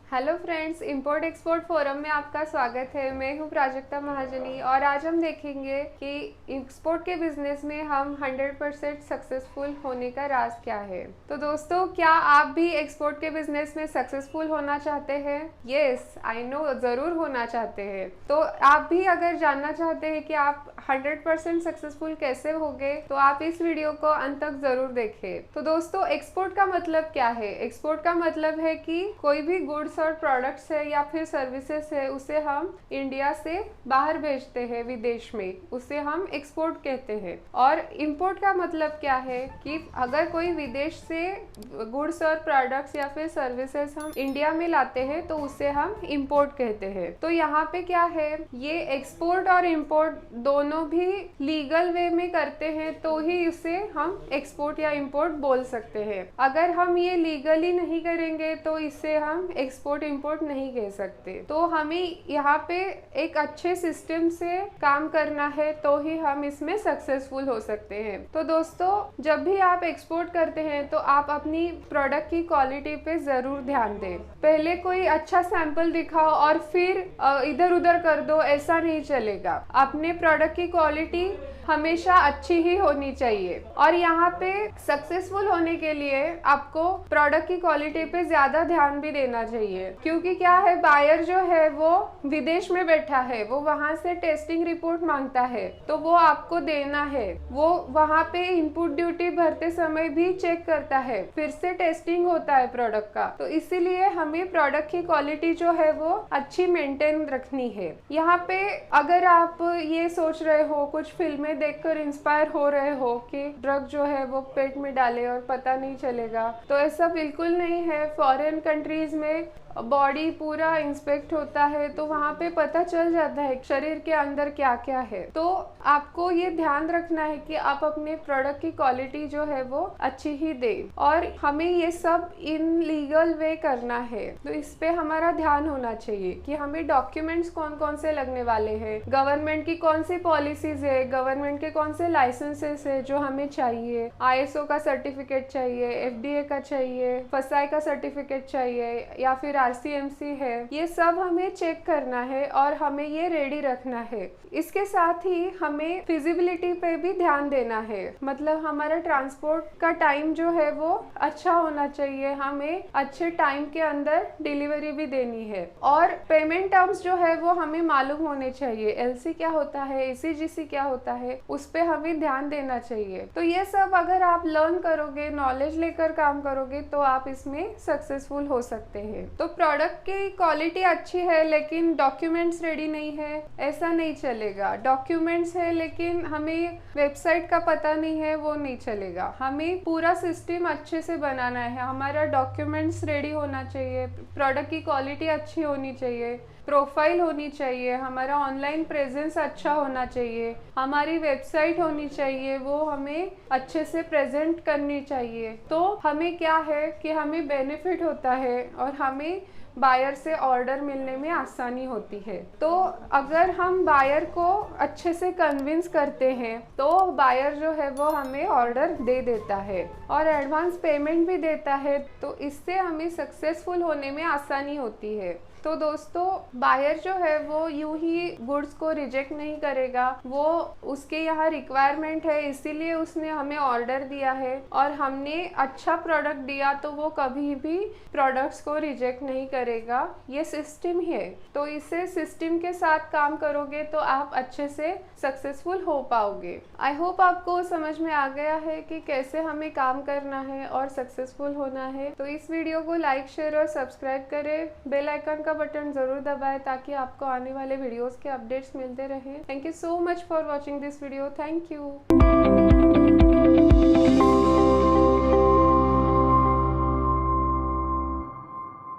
Hello friends, import export forum में आपका स्वागत है। मैं हूं प्राजक्ता महाजनी और आज हम देखेंगे कि एक्सपोर्ट के बिजनेस में हम 100% सक्सेसफुल होने का राज क्या है। तो दोस्तों, क्या आप भी एक्सपोर्ट के बिजनेस में सक्सेसफुल होना चाहते हैं? यस, आई नो, ज़रूर होना चाहते हैं। तो आप भी अगर जानना चाहते हैं कि आप 100% सक्सेसफुल कैसे होंगे, तो आप इस वीडियो को अंत तक ज़रूर देखें। तो दोस्तों, एक्सपोर्ट का मतलब क्या है? एक्सपोर्ट का मतलब है कि कोई भी गुड्स और प्रोडक्ट्स है या फिर सर्विसेज है, उसे हम इंडिया से बाहर भेजते हैं विदेश में, उसे हम एक्सपोर्ट कहते हैं। और इंपोर्ट का मतलब क्या है कि अगर कोई विदेश से गुड्स और प्रोडक्ट्स या फिर सर्विसेज हम इंडिया में लाते हैं तो उसे हम इंपोर्ट कहते हैं। तो यहाँ पे क्या है, ये एक्सपोर्ट और इंपोर्ट दोनों भी लीगल वे में करते हैं तो ही उसे हम एक्सपोर्ट या इंपोर्ट बोल सकते हैं। अगर हम ये लीगली नहीं करेंगे तो इसे हम एक्सपोर्ट इंपोर्ट नहीं कह सकते। तो हमें यहाँ पे एक अच्छे सिस्टम से काम करना है तो ही हम इसमें सक्सेसफुल हो सकते हैं। तो दोस्तों, जब भी आप एक्सपोर्ट करते हैं तो आप अपनी प्रोडक्ट की क्वालिटी पे जरूर ध्यान दें। पहले कोई अच्छा सैंपल दिखाओ और फिर इधर उधर कर दो, ऐसा नहीं चलेगा। अपने प्रोडक्ट की क्वालिटी हमेशा अच्छी ही होनी चाहिए। और यहाँ पे सक्सेसफुल होने के लिए आपको प्रोडक्ट की क्वालिटी पे ज्यादा ध्यान भी देना चाहिए, क्योंकि क्या है, बायर जो है वो विदेश में बैठा है, वो वहाँ से टेस्टिंग रिपोर्ट मांगता है तो वो आपको देना है। वो वहाँ पे इनपुट ड्यूटी भरते समय भी चेक करता है, फिर से टेस्टिंग होता है प्रोडक्ट का। तो इसीलिए हमें प्रोडक्ट की क्वालिटी जो है वो अच्छी मेंटेन रखनी है। यहाँ पे अगर आप ये सोच रहे हो, कुछ फिल्में देखकर इंस्पायर हो रहे हो कि ड्रग जो है वो पेट में डाले और पता नहीं चलेगा, तो ऐसा बिल्कुल नहीं है। फॉरेन कंट्रीज में बॉडी पूरा इंस्पेक्ट होता है तो वहाँ पे पता चल जाता है शरीर के अंदर क्या क्या है। तो आपको ये ध्यान रखना है कि आप अपने प्रोडक्ट की क्वालिटी जो है वो अच्छी ही दें, और हमें ये सब इन लीगल वे करना है। तो इस पे हमारा ध्यान होना चाहिए कि हमें डॉक्यूमेंट्स कौन कौन से लगने वाले हैं, गवर्नमेंट की कौन सी पॉलिसीज है, गवर्नमेंट के कौन से लाइसेंसेस है जो हमें चाहिए। ISO का सर्टिफिकेट चाहिए, FDA का चाहिए, FSSAI का सर्टिफिकेट चाहिए, या फिर RCMC है। ये सब हमें चेक करना है और हमें ये रेडी रखना है। इसके साथ ही हमें फिजिबिलिटी पे भी ध्यान देना है, मतलब हमारा ट्रांसपोर्ट का टाइम जो है वो अच्छा होना चाहिए। हमें अच्छे टाइम के अंदर डिलीवरी भी देनी है, और पेमेंट टर्म्स जो है वो हमें मालूम होने चाहिए। LC क्या होता है, ECGC क्या होता है, उस पे हमें ध्यान देना चाहिए। तो ये सब अगर आप लर्न करोगे, नॉलेज लेकर काम करोगे, तो आप इसमें सक्सेसफुल हो सकते हैं। तो प्रोडक्ट की क्वालिटी अच्छी है लेकिन डॉक्यूमेंट्स रेडी नहीं है, ऐसा नहीं चलेगा। डॉक्यूमेंट्स है लेकिन हमें वेबसाइट का पता नहीं है, वो नहीं चलेगा। हमें पूरा सिस्टम अच्छे से बनाना है। हमारा डॉक्यूमेंट्स रेडी होना चाहिए, प्रोडक्ट की क्वालिटी अच्छी होनी चाहिए, प्रोफाइल होनी चाहिए, हमारा ऑनलाइन प्रेजेंस अच्छा होना चाहिए, हमारी वेबसाइट होनी चाहिए, वो हमें अच्छे से प्रेजेंट करनी चाहिए। तो हमें क्या है कि हमें बेनिफिट होता है और हमें बायर से ऑर्डर मिलने में आसानी होती है। तो अगर हम बायर को अच्छे से कन्विंस करते हैं तो बायर जो है वो हमें ऑर्डर दे देता है और एडवांस पेमेंट भी देता है, तो इससे हमें सक्सेसफुल होने में आसानी होती है। तो दोस्तों, बायर जो है वो यूं ही गुड्स को रिजेक्ट नहीं करेगा, वो उसके यहाँ रिक्वायरमेंट है इसीलिए उसने हमें ऑर्डर दिया है, और हमने अच्छा प्रोडक्ट दिया तो वो कभी भी प्रोडक्ट्स को रिजेक्ट नहीं करेगा। ये सिस्टम है, तो इसे सिस्टम के साथ काम करोगे तो आप अच्छे से सक्सेसफुल हो पाओगे। आई होप आपको समझ में आ गया है कि कैसे हमें काम करना है और सक्सेसफुल होना है। तो इस वीडियो को लाइक, शेयर और सब्सक्राइब करें। बेल आइकन का बटन जरूर दबाएं ताकि आपको आने वाले वीडियोस के अपडेट्स मिलते रहें। Thank you so much for watching this video. Thank you.